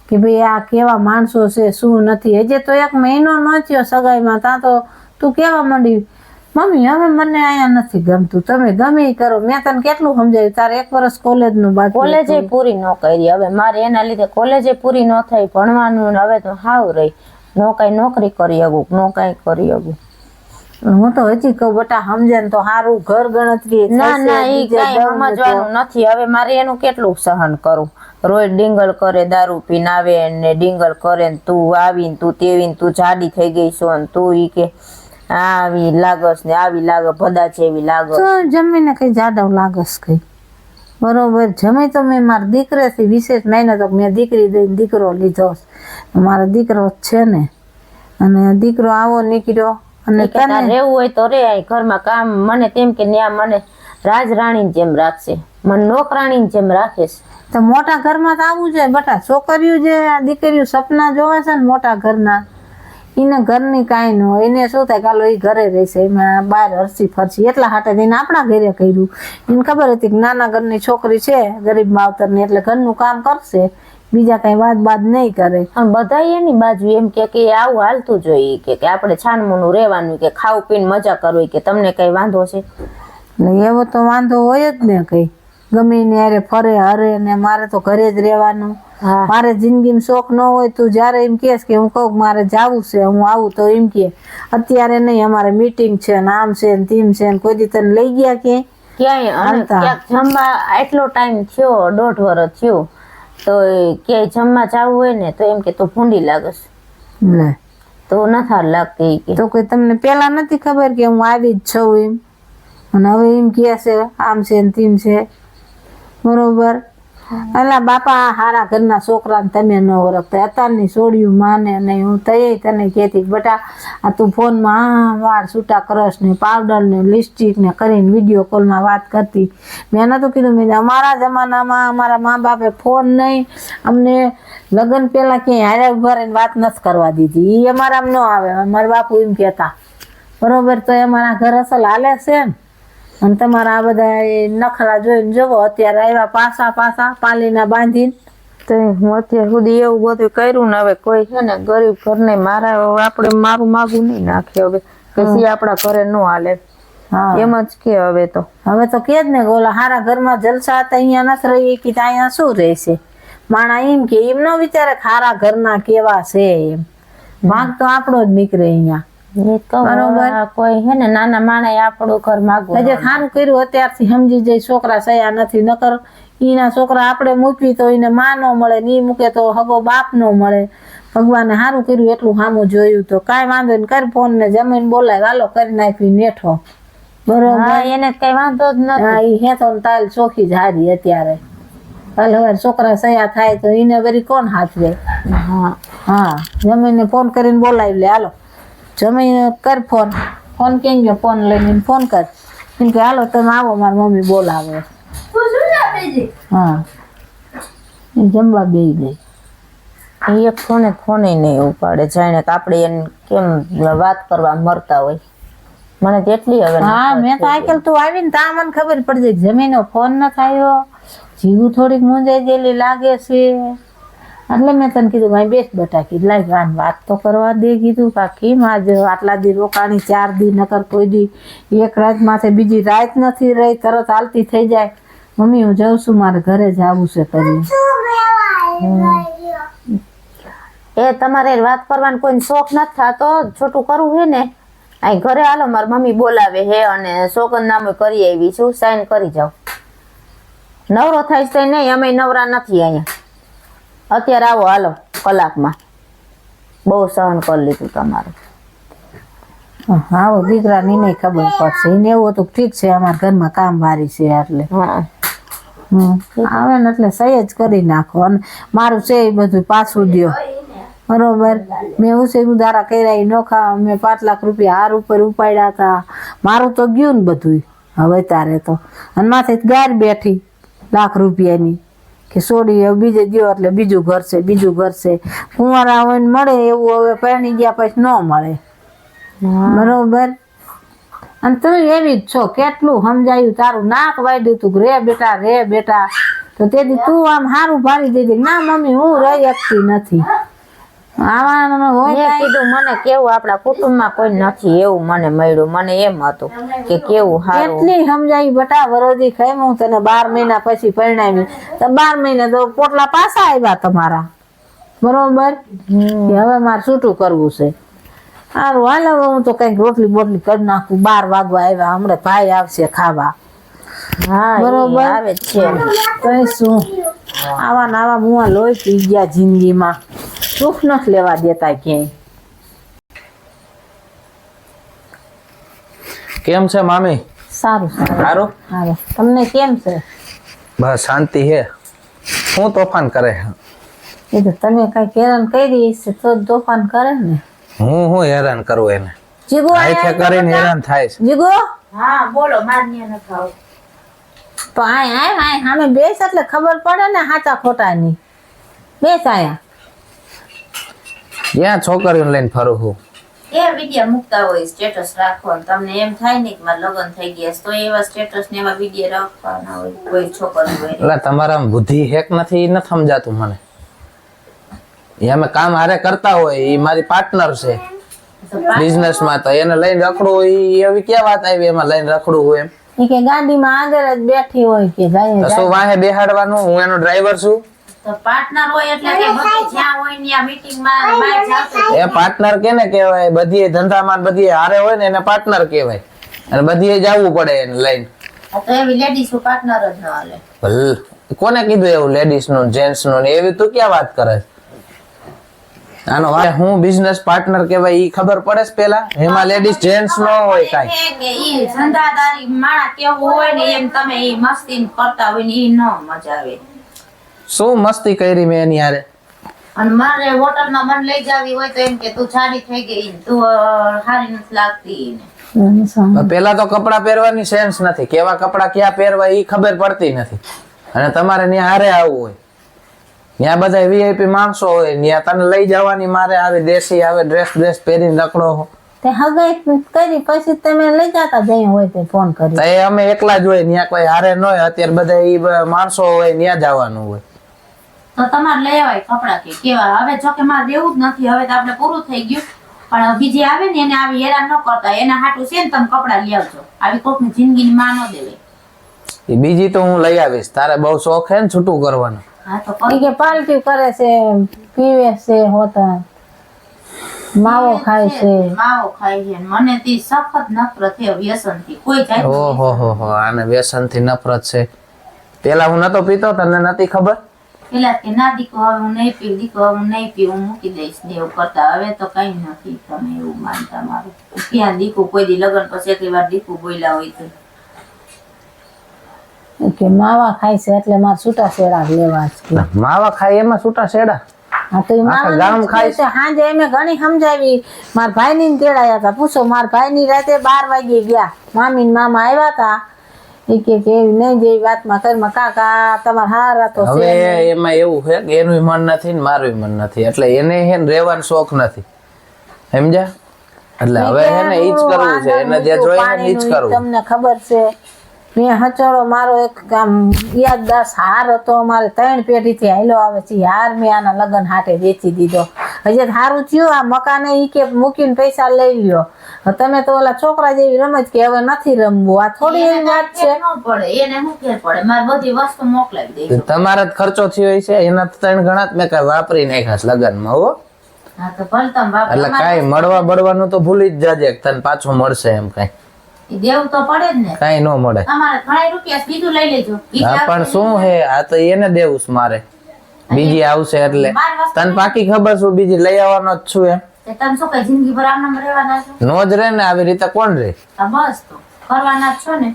A: કે ભાઈ આ કેવા માણસો છે શું નથી. હજી તો 1 મહિનો ન થયો સગાઈમાં ત્યાં તો તું કેવા માંડી મમ્મી હવે મને અહીંયા નથી ગમતું, તમે ગમે ઈ કરો. મેં તને કેટલું સમજાવ્યું, તારે 1 વર્ષ કોલેજનું બાકી,
B: કોલેજે પૂરી ન કરી. હવે મારે એના લીધે કોલેજે પૂરી ન થઈ, ભણવાનું ને હવે તો હાવ રહી નો કઈ નોકરી કરી શકું નો કઈ કરી શકું.
A: હું તો હજી કહું બેટા સમજે ને તો સારું, ઘર ગણતરી
B: ના ના એ કઈ સમજવાનું નથી. હવે મારે એનું કેટલું સહન કરું. રોજ ડીંગલ કરે, દારૂ પીને આવે ને ડીંગલ કરે ને તું આવીને તું તેવીને તું જાડી થઈ ગઈ છો ને તું ઈ કે આવી લાગસ ને આવી લાગે ભદા જેવી લાગસ.
A: તો જમીને કઈ જાડવ લાગસ કઈ બરોબર. જમી તો મેં મારા દીકરાથી વિશેષ મહિને તો મેં દીકરી દઈને દીકરો લીધો. મારો દીકરો છે ને, અને દીકરો આવો નીકળ્યો અને તને
B: રહેવું હોય તો રે. ઘરમાં કામ મને તેમ કે ન્યા મને રાજરાણી જેમ રાખશે, મને નોકરાણી જેમ રાખે છે.
A: તો મોટા ઘરમાં તો આવું જોઈએ બેટા. છોકરીઓ જે દીકરીઓ સપના જોવે છે ને મોટા ઘરના, એને ઘરની કાંઈ ન હોય. એને શું થાય કાલો એ ઘરે રહેશે, એમાં બહાર હરસી ફરસી. એટલા હાટે એને આપણા ઘરે કર્યું. એને ખબર હતી કે નાના ઘરની છોકરી છે ગરીબ માવતરની, એટલે ઘરનું કામ કરશે, બીજા કઈ વાત બાદ નહીં કરે.
B: પણ બધા એની બાજુ એમ કે આવું હાલતું જોઈએ કે આપણે છાનમૂનું રહેવાનું, કે ખાવું પીને મજા કરવી, કે તમને કઈ વાંધો છે?
A: એવો તો વાંધો હોય જ ને. કઈ ગમે ને અરે ફરે હરે ને મારે તો ઘરે જ રહેવાનું. મારે જિંદગીમાં શોખ ન હોય, તું જયારે એમ કેસ કે હું કહું મારે જાવું છે હું આવું તો એમ કે અત્યારે નહીં અમારે મીટિંગ છે ને આમ છે ને તેમ છે ને. કોઈ દી તને લઈ ગયા કે
B: ક્યાંય જમવા એટલો ટાઈમ થયો 1.5 વર્ષ થયું તો ક્યાંય જમવા જવું હોય ને તો એમ કે તું ભૂંડી લાગસ,
A: લે
B: તો નથી લાગતી કે.
A: તો કોઈ તમને પેલા નથી ખબર કે હું આવી જ છું એમ, અને હવે એમ કે છે આમ છે ને તેમ છે બરોબર. અલા બાપા હારા ઘરના છોકરાને તમે ન ઓળખતા. અત્યારની છોડ્યું માને નહીં. હું તને કહેતી બેટા આ તું ફોનમાં વાળ છૂટા કરસ ને પાવડર ને લિપસ્ટિક ને કરીને વિડીયો કોલમાં વાત કરતી. મેં નતું કીધું, મેં અમારા જમાનામાં અમારા મા બાપે ફોન નહીં, અમને લગ્ન પહેલા ક્યાંય હારે ઉભા રહીને વાત નથી કરવા દીધી. એ અમારામાં ન આવે. અમારા બાપુ એમ કહેતા બરોબર. તો અમારા ઘર અસલ હાલે છે ને. અને તમારા આ બધા નખરા જોઈને જોવો અત્યારે આવ્યા પાછા પાલીના બાંધીને.
B: તો હું અત્યાર સુધી એવું બધું કર્યું ને હવે કોઈ છે ને ગરીબ ઘરને આપણે મારું માગું નહીં નાખે હવે પછી આપણા ઘરે ન હાલે. એમ જ કે હવે તો
A: કે જ ને ઓલા હારા ઘરમાં જલસા હતા અહીંયા નથી રહી કે અહીંયા શું રહેશે. માણા એમ કે એમ ન વિચારે હારા ઘરના કેવા છે એમ. ભાગ તો આપણો જ નીકળે અહીંયા.
B: બરોબર. કોઈ હે ને નાના માણસ આપણું ઘર માગવું
A: જે સારું કર્યું અત્યારથી સમજી જાય. છોકરા સયા નથી, નકર એના છોકરા આપણે મૂકવી તો એને માં ન મળે ને, મૂકે તો હગો બાપ ન મળે. ભગવાને સારું કર્યું એટલું સામું જોયું તો કાંઈ વાંધો નહીં. કર ફોન ને જમીન બોલાય હાલો કરી નાખી નેઠો બરોબર.
B: એને કઈ વાંધો જ નથી.
A: હા એ હેતો તાલ ચોખી જ હારી અત્યારે. હાલ હવે છોકરા સયા થાય તો એને વળી કોણ હાથવે. હા જમીને ફોન કરીને બોલાવી લે હાલો જમીને કર ફોન કેમ ગયો ફોન લઈને ફોન કર એમ કે હાલો તમે આવો મારી મમ્મી બોલાવે. હા એ જમવા બેસી ગઈ.
B: એક ફોન નહીં ઉપાડે જાણે કે આપણે એને કેમ વાત કરવા મરતા હોય. મને તેટલી હવે
A: હા મેં તો આકેલ તું આવીને તા મને ખબર પડી જાય જમીનો ફોન ન થયો, જીવું થોડીક મૂંઝાઈ ગયેલી લાગે છે. એટલે મેં તને કીધું ભાઈ બેસ બેટા કીધું લાઈ વાત તો કરવા દે કીધું કાકી માં આટલા દી રોકાણી 4 દી નકર કોઈ દી એક રાત માથે બીજી રાત નથી રહી તરત હાલતી થઈ જાય. મમ્મી હું જાઉં છું, મારે ઘરે જવું છે કરી.
B: એ તમારે વાત કરવાનો કોઈ શોખ નથી થતો, છોટું કરવું હે ને અહીં ઘરે હાલો, મારી મમ્મી બોલાવે હે અને સોગંદનામું કરી આવી છું, સાઈન કરી જાઓ. નવરો થાય છે નહીં, અમે નવરા નથી અહીંયા. અત્યારે આવો હાલો કલાકમાં. બહુ સહન કરી લીધું તમારું.
A: આવો દીકરાની નહીં ખબર પડશે, એને એવું હતું ઠીક છે અમારા ઘરમાં કામ વારી છે એટલે
B: હા
A: આવે ને એટલે સહી જ કરી નાખો. અને મારું છે એ બધું પાછું દ્યો બરોબર. મેં ઉસે ઉધારા કર્યા એ નોખા, મેં 5 લાખ રૂપિયા હાર ઉપર ઉપાડ્યા હતા, મારું તો ગયું ને બધું હવે તારે તો. અને માથે ગાર બેઠી લાખ રૂપિયાની કે છોડી હવે બીજે ગયો એટલે બીજું ઘર છે બીજું ઘર છે. કુંવારા હોય ને મળે એવું હવે પરણી ગયા પછી ન મળે બરોબર. અને તું એવી જ છો, કેટલું સમજાયું, તારું નાક વાડ્યું તું રે બેટા, તો તેથી તું આમ સારું ભારી દીધી ના મમ્મી હું રહી શકતી નથી. આવાનું હોય
B: મેં કીધું મને કેવું આપણા કુટુંબમાં કોઈ નથી એવું મને મળ્યું. મને એમ હતું કે કેવું સારું.
A: કેટલી સમજાવી બટા વરોધી ખાઈ હું તને 12 મહિના પછી પરણાવી તો 12 મહિના તો પોટલા પાછા આવ્યા તમારા બરોબર. કે હવે મારે છૂટું કરવું છે. સારું હાલ હવે હું તો કઈક રોટલી બોટલી કરી નાખું. 12 વાગવા આવ્યા, હમણાં ભાઈ આવશે ખાવા.
B: હા
A: બરોબર.
B: આવે જ છે.
A: કઈ શું આવા ને આવા મુવા લોહી પી ગયા જિંદગીમાં, સુખ નથી લેવા દેતા ક્યાંય.
D: કેમ છે મામી?
A: સારું સારું
D: સારું.
A: સારું. તમને કેમ છે?
D: બસ શાંતિ હે. શું તોફાન કરે?
A: એ તો તમે કઈ હેરાન કરી છે તો જ તોફાન કરે ને.
D: હું હેરાન કરું એને?
A: જીગો
D: આયથે કરીને હેરાન થાય છે.
A: જીગો
B: હા બોલો, માન્ય ન ખાવ.
A: તો આય સામે બેસ એટલે ખબર પડે ને સાચા ખોટા ની. બેસ આયા.
D: ક્યાં છોકરીઓને લઈને ફરું છું?
B: એ વિડિયો મૂકતા હોય સ્ટેટસ રાખો ને તમને એમ થાય ને કે મારા લગ્ન થઈ ગયા છે તો એવા સ્ટેટસ ને એવા વિડિયો રાખવાના હોય કોઈ છોકરી હોય.
D: એટલે તમારા બુદ્ધિ હેક નથી એ નથી સમજાતું મને. એ અમે કામ હારે કરતા હોય, એ મારી પાર્ટનર છે બિઝનેસ માં, તો એને લઈને રખડું હોય એવી ક્યાં વાત આવી એમાં લઈને રખડું હોય એમ?
A: ઈ કે ગાડીમાં આગળ જ બેઠી હોય કે જાય
D: શું વાહે બેહાડવાનું? હું એનો ડ્રાઈવર છું.
B: તો પાર્ટનર હોય એટલે કે બધી જ્યાં હોય ને આ મીટિંગ માં બહાર જાતો
D: એ પાર્ટનર કેને કહેવાય? બધી ધંધામાં બધી હારે હોય ને એને પાર્ટનર કહેવાય. અને બધી જવું પડે એને લઈને.
B: તો એવી લેડીઝ નું પાર્ટનર જ ન હાલે.
D: ભલે કોને કીધું એવું લેડીઝ નું જેન્ટ્સ નું ને એવી તું ક્યાં વાત કરે? આનો હું બિઝનેસ પાર્ટનર કહેવાય ઈ ખબર પડે છે પેલા? એમાં લેડીઝ જેન્ટ્સ નો હોય કાઈ.
B: કે ઈ ધંધાદારી માણા કેવું હોય ને એમ તમે ઈ મસ્તી કરતા હોય ને ઈ ન મજા આવે.
D: શું મસ્તી કરી મેં એની હારે?
B: અને મારે હોટલ માં મને લઈ જાવી હોય તો એમ કે તું જાડી થઈ ગઈ ને તું સારી નથી લાગતી ને.
D: પેલા તો કપડા પહેરવાની સેન્સ નથી, કેવા કપડા ક્યાં પહેરવા ઈ ખબર પડતી નથી. અને તમારે ત્યાં હારે આવવું હોય, ત્યાં બધા વીઆઈપી માણસો હોય, ત્યાં તને લઈ જવાની મારે આવે દેશી આવે ડ્રેસ પહેરીને રખડો.
A: તે હગાઈ કરી પછી તમે લઈ જતા જઈ હોય તે ફોન કરી.
D: તો એ અમે એકલા જ હોય, ત્યાં કોઈ હારે ન હોય. અત્યારે બધા ઈ માણસો હોય ત્યાં જવાનું હોય.
B: તો તમારે લઈ આવાય કપડા કે કેવા. હવે જો કે મારે દેવું જ નથી, હવે તો આપણે પૂરું થઈ ગયું. પણ બીજી આવે ને એને આવી હેરાન ન કરતા, એના હાટું છે ને તમે કપડા લઈ આવજો. આવી કોકની જિંદગીની માં ન દેવે.
D: એ બીજી તો હું લઈ આવીશ. તારે બહુ શોખ હે ને છૂટું કરવાનું?
B: હા તો
A: ઈ કે પાલટી કરે છે, પીવે છે, હોતા માવો ખાય છે.
B: માવો ખાય છે. મને તી સખત નફરત છે વ્યસન થી. કોઈ જાય
D: ઓહો આને વ્યસન થી નફરત છે. પેલા હું નતો પીતો, તને નથી ખબર?
B: પેલા કે ના દીકો હવે હું નહીં પીવું, દીકો હવે હું નહીં પીવું, મૂકી દઈશ ને એવું કરતા. હવે તો કઈ નથી તમે એવું માનતા. મારું ક્યાં દીકુ કોઈ દી લગ્ન પછી એટલી વાર દીકુ બોલ્યા હોય તો
A: કે માવા ખાય છે એટલે મારે છૂટા શેડા લેવા છે.
D: માવા ખાય એમાં છૂટા શેડા?
A: હા તો ઈ માવા
D: ગામ ખાય
A: છે. હાંજે અમે ઘણી સમજાવી, મારા ભાઈ ની તેડાયા હતા. પૂછો મારા ભાઈ ની રાતે 12 વાગે ગયા, મામી ને મામા આવ્યા હતા. ઈ કે નહીં જે વાતમાં ઘરમાં કાકા તમારા હારા તો
D: હવે એમાં એવું છે કે એનું મન નથી ને મારું મન નથી, એટલે એને હે ને રહેવાનો શોખ નથી, સમજ્યા? એટલે હવે હે ને ઈ જ કરવું છે, એને જે જોઈએ ને ઈ જ કરવું.
A: તમને ખબર છે મેં હચોડો મારો એક કામ યાદદાર હાર હતો, અમારે 3 પેઢીથી હાલ્યો આવે છે હાર. મેં આના લગ્ન હાટે વેચી દીધો. હજી સારું થયું આ મકાને ઈ કે મૂકીને પૈસા લઈ લ્યો. તમે તો ઓલા છોકરા જેવી રમત કે હવે નથી રમવું. આ થોડી એવી વાત છે.
B: ન પડે એને શું ફેર પડે, મારે બધી વસ્તુ મોકલાવી દે.
D: તમારે જ ખર્ચો થયો હોય છે એના 3 ગણા જ મેં કઈ વાપરી નાખ્યા છે લગ્નમાં હો.
B: હા તો ભલે તમે બાપા
D: એટલે કાંઈ મળવા બળવાનું તો ભૂલી જ જાજે કે તને પાછું મળશે એમ કાંઈ.
B: દેવું તો પડે જ ને.
D: કાંઈ ન મળે.
B: તમારે ઘણા રૂપિયા બીજું લઈ લેજો.
D: હા પણ શું હે આ તો એને દેવું છે મારે. બીજી આવશે એટલે તને પાકી ખબર છું બીજી લઈ આવવાનો જ છું એમ.
B: તમે શું કઈ જિંદગી ભર આમ રહેવાના છો?
D: નો જ રે ને આવી રીતે કોણ રે.
B: બસ તો કરવાના જ છો ને.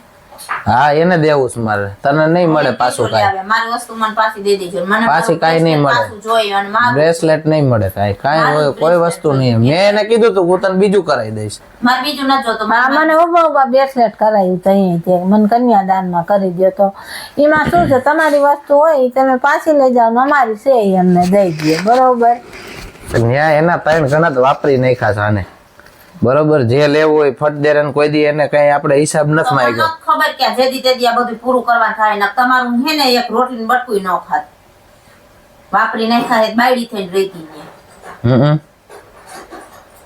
D: હા એને દેવું છે મારે. તને નહીં મળે પાછું કાંઈ.
B: મારી વસ્તુ મને પાછી દઈ દેજો. મને
D: પાછી કાંઈ નહીં મળે.
B: પાછું જોઈએ અને મારું
D: બ્રેસલેટ નહીં મળે કાંઈ. કાંઈ હોય કોઈ વસ્તુ નહીં. મેં એને કીધું તું હું તને બીજું કરાવી દઈશ.
B: મારે બીજું નથી જોતું.
A: આ મને ઉભા બ્રેસલેટ કરાવ્યું તો અહીંયા તે મને કન્યાદાનમાં કરી દો. તો એમાં શું છે તમારી વસ્તુ હોય ઈ તમે પાછી લઈ જાઓ ને અમારી છે ઈ અમને દઈ દો. બરોબર.
D: ત્યાં એના 3 ગણા જ વાપરી નાખ્યા છે આને. બરોબર જે લેવું હોય ફટ દે કોઈ દી એને કઈ આપણે હિસાબ નથી માંગ્યો.
B: ખબર કે જેદી તેદી આ બધું પૂરું કરવા થાય ને તમારું હે ને એક રોટલી બટકુઈ ન ખાત વાપરી નહીં ખાય બાયડી થઈને રહેતી ને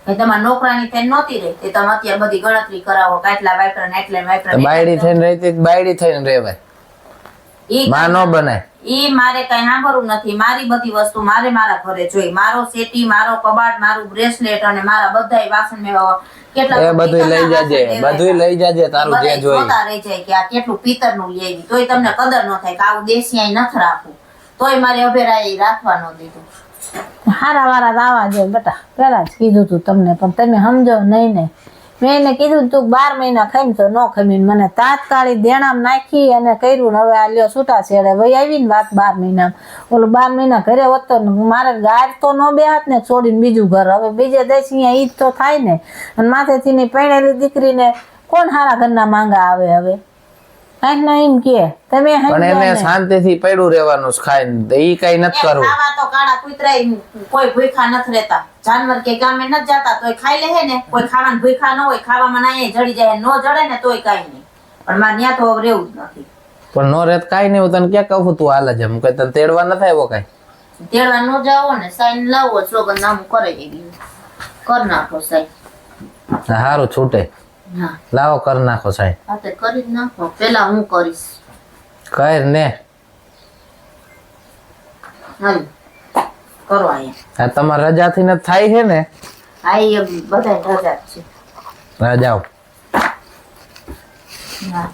B: એ તમારા નોકરાની થઈને નહોતી રહી તે તમે અત્યારે બધી ગણતરી કરાવો કેટલા વાપરા ને એટલા વાપરા.
D: બાયડી થઈને રહેતી બાયડી થઈને રહેવાય. માં નો બનાય.
B: ઈ મારે કઈ સાંભળવું નથી. મારી બધી વસ્તુ મારે મારા ઘરે જોઈ. મારો સેટી, મારો કબાટ, મારું બ્રેસલેટ અને મારા બધાય વાસણ મેં કેટલા
D: એ બધું લઈ જાજે. બધું લઈ જાજે તારું જે જોઈ.
B: જોતા રહી જાય કે આ કેટલું પિત્તરનું લેવી તોય તમને કદર ન થાય કે આવું દેશી અહીં નથી રાખવું. તોય મારે અભેરાય રાખવા ન દીધું.
A: હારા વારા દાવા જોઈએ બેટા. પેલા જ કીધું તું તમને પણ તમે સમજો નહીં ને. મેં એને કીધું તું 12 મહિના ખાઈને તો ન ખમીને મને તાત્કાલિક દેણામ નાખી અને કર્યું ને હવે આ લ્યો છૂટા છેડે વહી આવી ને વાત 12 મહિના. ઓલું 12 મહિના ઘરે હોત તો મારે ગાય તો ન બેહાત ને છોડીને બીજું ઘર. હવે બીજે દેશ અહીંયા ઈ જ તો થાય ને. અને માથેથી ની પરણેલી દીકરીને કોણ હારા ઘરના માંગા આવે હવે કાંઈક ના એમ કે તમે
D: પણ એને શાંતિથી પડ્યું રહેવાનું છે ખાઈને. ઈ કઈ નથી કરવું.
B: ખાવા તો કાળા કૂતરાય કોઈ ભૂખા નથી રહેતા. જાનવર કે ગામે નથી જતા તોય ખાઈ લે ને. કોઈ ખાવાનું ભૂખા ન હોય ખાવામાં ના જડી જાય નો જડે ને તોય કઈ નહીં. પણ મારે ત્યાં તો રહેવું જ નથી.
D: પણ નો રેત કાઈ નહીં. હું તને ક્યાં કહું તું હાલ જ એમ કઈ તને તેડવા નથી આવ્યો કઈ.
B: તેડવા ન જાવો ને સાઈન લાવો સ્લોગન નામ કરે ગયું કર નાખો સાઈન.
D: સારું છૂટે.
B: હા
D: લાવો કર નાખો સાહેબ.
B: હા તે કરી જ નાખો. પેલા હું કરીશ.
D: કર ને
B: હાલ કરો અહીંયા.
D: આ તમારે રજાથી ને થાય છે ને.
B: હા એ બધા રજા જ છે.
D: રજાઓ
B: હા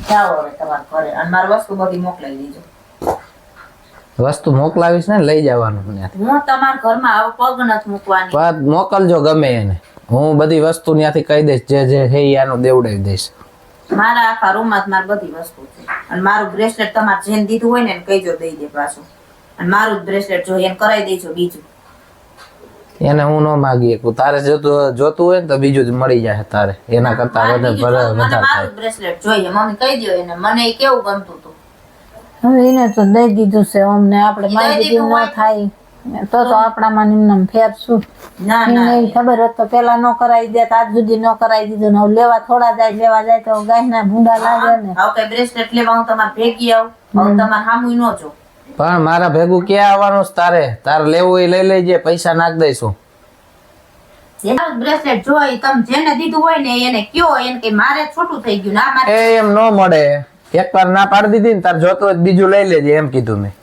B: જાઓ હવે તમારે ઘરે અને મારી વસ્તુ બધી મોકલાવી દેજો.
D: વસ્તુ મોકલાવીશ ને લઈ જવાનું ત્યાંથી.
B: હું તમારા ઘરમાં આવો પગ નથી મૂકવાની.
D: વાત મોકલજો ગમે એને. હું બધી વસ્તુ ત્યાંથી કહી દઈશ જે જે છે એનું દેવડાવી દઈશ.
B: મારા આખા રૂમમાં જ મારી બધી વસ્તુ છે અને મારું બ્રેસલેટ તમારે જેને દીધું હોય ને એને કહીજો દઈ દે પાછું. અને મારું જ બ્રેસલેટ જોઈએ એને કરાવી દેજો બીજું.
D: એને હું ન માગી શકું. તારે જોતું હોય ને તો બીજું જ મળી જાય તારે. એના કરતા વધારે
B: મને
D: થાય.
B: મારું બ્રેસલેટ જોઈએ. મમ્મી કહી દો એને. મને એ કેવું ગમતું હતું.
A: હવે એને તો દઈ દીધું છે અમને. આપણે મારી દીધું ન થાય તો આપણામાં નિમ્ન ફેર શું.
B: ના
A: એને
B: ના
A: એવી ખબર હોત તો પેલા ન કરાવી દે આજ સુધી ન કરાવી દીધું ને હવે લેવા થોડા જાય લેવા જાય તો ગાયના ભૂંડા લાગે ને.
B: હવે કઈ બ્રેસલેટ લેવા હું તમારે ભેગી આવું. હવે તમારે સામું ન જો.
D: પણ મારા ભેગું ક્યાં આવવાનું છે તારે? તારે લેવું એ લઈ લેજે. પૈસા નાખ દઈશું.
B: જેનું બ્રેસલેટ જોઈ તમે જેને દીધું હોય ને એને કયો એને કે મારે છોટું થઈ ગયું ના મારે
D: એ એમ ન મળે. એકવાર ના પાડી દીધી ને તાર જોતો હોય તો બીજું લઈ લેજે એમ કીધું મેં.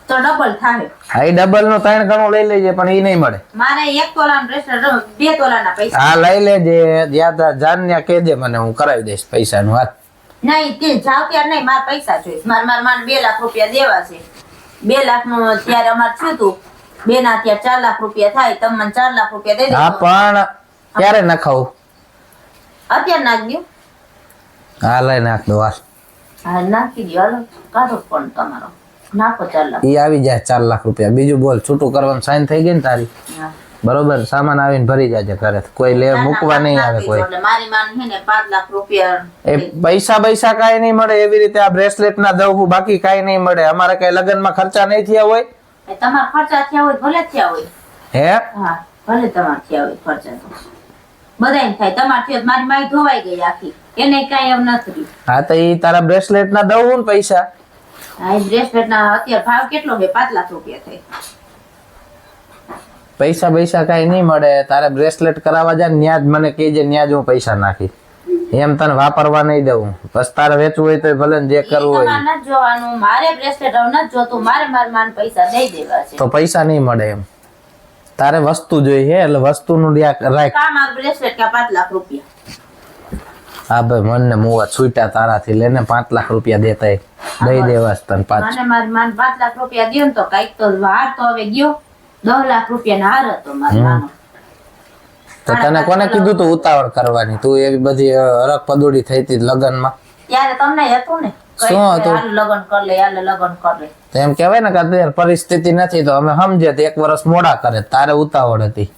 B: તો ડબલ થાય.
D: હા એ ડબલ નું 3 ગણું લઈ લેજે પણ એ નહીં મળે.
B: મારે 1 તોલાનું બ્રેસલેટ 2 તોલાના પૈસા.
D: હા લઈ લેજે. યાદ જાન ને કહેજે મને હું કરાવી દઈશ પૈસાનું હાથ.
B: નહીં તે જાવ ત્યારે નહીં મારે પૈસા જોઈશ. મારે 2 લાખ રૂપિયા દેવા છે. 2 લાખ નું ત્યારે અમારે થયું હતું 2 ના ત્યાં 4 લાખ રૂપિયા થાય. તમે મને 4 લાખ રૂપિયા દઈ
D: હા
B: દેજો.
D: પણ ક્યારે નખાવું?
B: અત્યારે નાખ દો.
D: હા લઈ નાખ દો હાલ.
B: હા નાખી દો. હાલો કાઢો પણ તમારો નાખો 4 લાખ.
D: ઈ આવી જાય 4 લાખ રૂપિયા. બીજું બોલ. છૂટું કરવાનું સાઈન થઈ ગઈ ને તારી.
B: હા.
D: બરોબર. સામાન આવીને ભરી જાજે ઘરે. કોઈ લે મૂકવા નહીં આવે કોઈ.
B: એટલે મારી માન છે ને 5 લાખ રૂપિયા
D: એ પૈસા કાઈ નહીં મળે. એવી રીતે આ બ્રેસલેટ ના દઉં બાકી કાઈ નહીં મળે. અમારે કઈ લગ્નમાં ખર્ચા નહીં થયા હોય.
B: એ તમારા ખર્ચા થયા હોય ભલે થયા હોય.
D: હે
B: હા ભલે તમારે થયા હોય ખર્ચા તો બધાને થાય. તમારથી જ મારી માઈ ધોવાઈ ગઈ આખી, એને કાંઈ એવું નથી.
D: હા તો ઈ તારા બ્રેસલેટ ના દઉં ને પૈસા.
B: આ બ્રેસલેટ ના અત્યારે ભાવ કેટલો છે? 5 લાખ રૂપિયા થાય.
D: પૈસા કઈ નહીં મળે. તારે બ્રેસલેટ કરાવવા જાય ને ન્યા જ મને કહેજે, ન્યા જ હું પૈસા નાખી. એમ તને વાપરવા નહીં દઉં. બસ તારે વેચવું હોય તો ભલે ને જે કરવું હોય.
B: તમારે નથી જોવાનું, મારે બ્રેસલેટ હવે નથી જોતું, મારે મારા માન પૈસા દઈ દેવા છે.
D: તો પૈસા નહીં મળે એમ. તારે વસ્તુ જોઈએ એટલે વસ્તુનું રાખ.
B: કામ આ બ્રેસલેટ કા 5 લાખ રૂપિયા.
D: હા ભાઈ મને મુવા છૂટ્યા તારાથી લેને 5 લાખ રૂપિયા દેતા દઈ દેવા તને 5.
B: મને મારી માન 5 લાખ રૂપિયા દ્યો ને તો કઈક તો વાર તો હવે ગયો. 10 લાખ રૂપિયા હાર હતો મારો નાનો.
D: તો તને કોને કીધું તું ઉતાવળ કરવાની? તું એવી બધી હરક પદુડી થઈ હતી લગ્નમાં.
B: ત્યારે તમને હતું ને
D: શું હતું?
B: હાલ લગ્ન કર લે, હાલ લગ્ન કર લે.
D: તો એમ કહેવાય ને કે અત્યારે પરિસ્થિતિ નથી તો અમે સમજે તો 1 વર્ષ મોડા કરે. તારે ઉતાવળ હતી.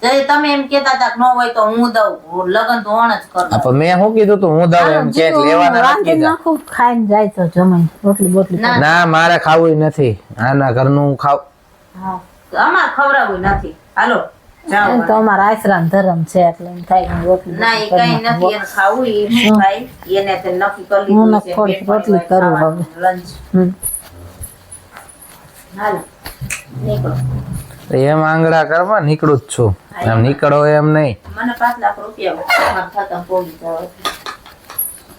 B: ત્યારે તમે એમ કેતા હતા કે ન હોય તો હું દઉં, લગ્ન તો ઓણ જ કરું.
D: પણ મેં શું કીધું તું હું દઉં એમ કે લેવાના નથી
A: રાંધી
D: કીધા.
A: નાખું, ખાઈને જાય તો જમાઈ રોટલી બોટલી.
D: ના મારે ખાવું નથી. આના ઘરનું ખાવ.
B: હા અમાર ખવડાવવું નથી. હાલો જાઓ.
A: એમ તો અમારા આશરામ ધર્મ છે એટલે એમ થાય કે રોટલી
B: ના એ કઈ નથી, એને ખાવું એ શું ખાય એને તે નક્કી કરી
A: હું
B: લીધું છે.
A: થોડી
B: પેટ
A: રોટલી
B: ભરવા
A: કરું
B: ખાવાનું, લંચ.
A: હમ.
B: હાલો નીકળો.
D: એમ આંગળા કરવા નીકળું જ છું. એમ નીકળો એમ નહીં.
B: મને 5 લાખ રૂપિયા મારા ખાતામાં પહોંચી જાવ.